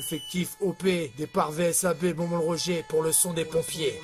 Effectif OP, départ VSAB, Beaumont le Roger pour le son des pompiers.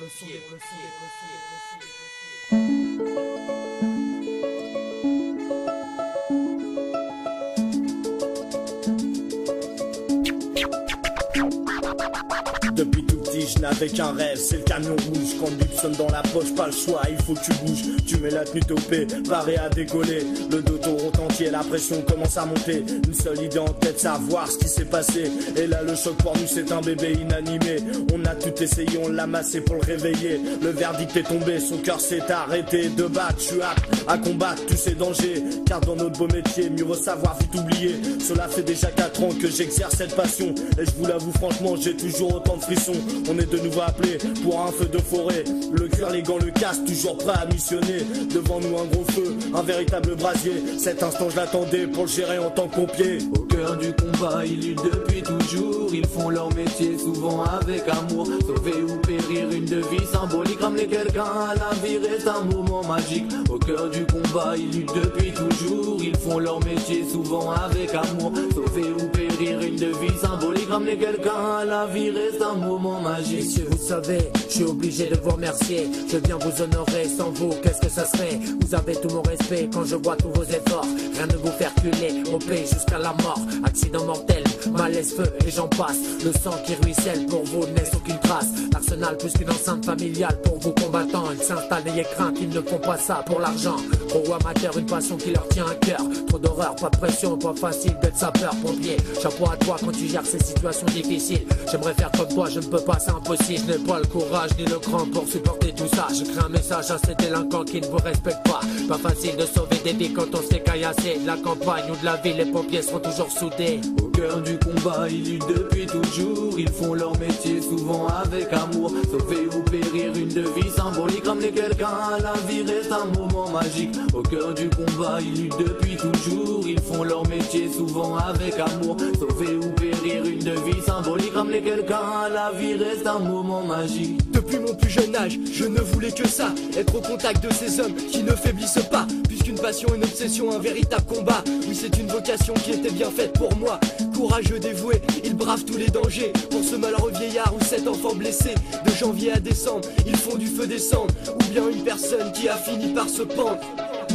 Depuis tout petit je n'avais qu'un rêve, c'est le camion rouge. Quand le bip sonne dans la poche, pas le choix, il faut que tu bouges. Tu mets la tenue topée, paré à décoller. Le dos tourne entier, la pression commence à monter. Une seule idée en tête, savoir ce qui s'est passé. Et là le choc pour nous c'est un bébé inanimé. On a tout essayé, on l'a massé pour le réveiller. Le verdict est tombé, son cœur s'est arrêté de battre. Je suis apte à combattre tous ces dangers, car dans notre beau métier, mieux vaut savoir vite oublier. Cela fait déjà 4 ans que j'exerce cette passion. Et je vous l'avoue franchement, j'ai toujours autant de frissons. On est de nouveau appelé pour un feu de forêt. Le cuir, les gants, le casque, toujours prêt à missionner. Devant nous un gros feu, un véritable brasier. Cet instant je l'attendais pour le gérer en tant que pompier. Au cœur du combat, ils luttent depuis toujours. Ils font leur métier souvent avec amour. Sauver ou périr, une devise symbolique. Ramener quelqu'un à la vie reste un moment magique. Au cœur du combat, ils luttent depuis toujours. Ils font leur métier souvent avec amour. Sauver ou périr, une devise symbolique. Ramener quelqu'un à la vie reste un moment magique. Messieurs, vous savez, je suis obligé de vous remercier. Je viens vous honorer, sans vous, qu'est-ce que ça serait? Vous avez tout mon respect quand je vois tous vos efforts. Rien ne vous faire culer, on paye jusqu'à la mort. Accident mortel, malaise, feu et j'en passe. Le sang qui ruisselle pour vous ne laisse aucune trace. L'arsenal plus qu'une enceinte familiale pour vous combattants. Ils s'installent, n'ayez crainte, ils ne font pas ça pour l'argent. Pro ou amateur, une passion qui leur tient à cœur. Trop d'horreur, pas de pression, pas facile d'être sapeur pompier. Chapeau à toi quand tu gères ces situations difficiles. J'aimerais faire comme toi, je ne peux pas, c'est impossible. Je n'ai pas le courage ni le cran pour supporter tout ça. J'écris un message à ces délinquants qui ne vous respectent pas. Pas facile de sauver des vies quand on se fait caillasser. De la campagne ou de la ville, les pompiers seront toujours soudés. Au cœur du combat, ils luttent depuis toujours. Ils font leur métier souvent avec amour. Sauver ou périr, une devise symbolique. Ramener quelqu'un à la vie reste un moment magique. Au cœur du combat, ils luttent depuis toujours. Ils font leur métier souvent avec amour. Sauver ou périr, une devise symbolique. Ramener quelqu'un à la vie reste un moment magique. Depuis mon plus jeune âge, je ne voulais que ça, être au contact de ces hommes qui ne faiblissent pas. Puisqu'une passion, une obsession, un véritable combat. Oui, c'est une vocation qui était bien faite pour moi. Courageux, dévoué, il brave tous les dangers. Pour ce malheureux vieillard ou cet enfant blessé, de janvier à décembre, ils font du feu descendre. Ou bien une personne qui a fini par se pendre.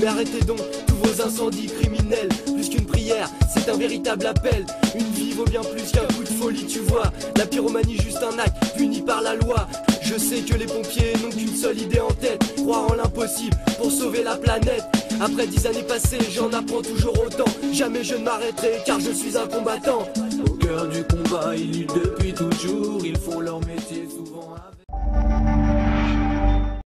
Mais arrêtez donc tous vos incendies criminels. Plus qu'une prière, c'est un véritable appel. Une vie vaut bien plus qu'un coup de folie, tu vois. La pyromanie juste un acte puni par la loi. Je sais que les pompiers n'ont qu'une seule idée en tête, croire en l'impossible pour sauver la planète. Après 10 années passées, j'en apprends toujours autant. Jamais je ne m'arrêterai car je suis un combattant. Au cœur du combat, ils luttent depuis toujours. Ils font leur métier souvent avec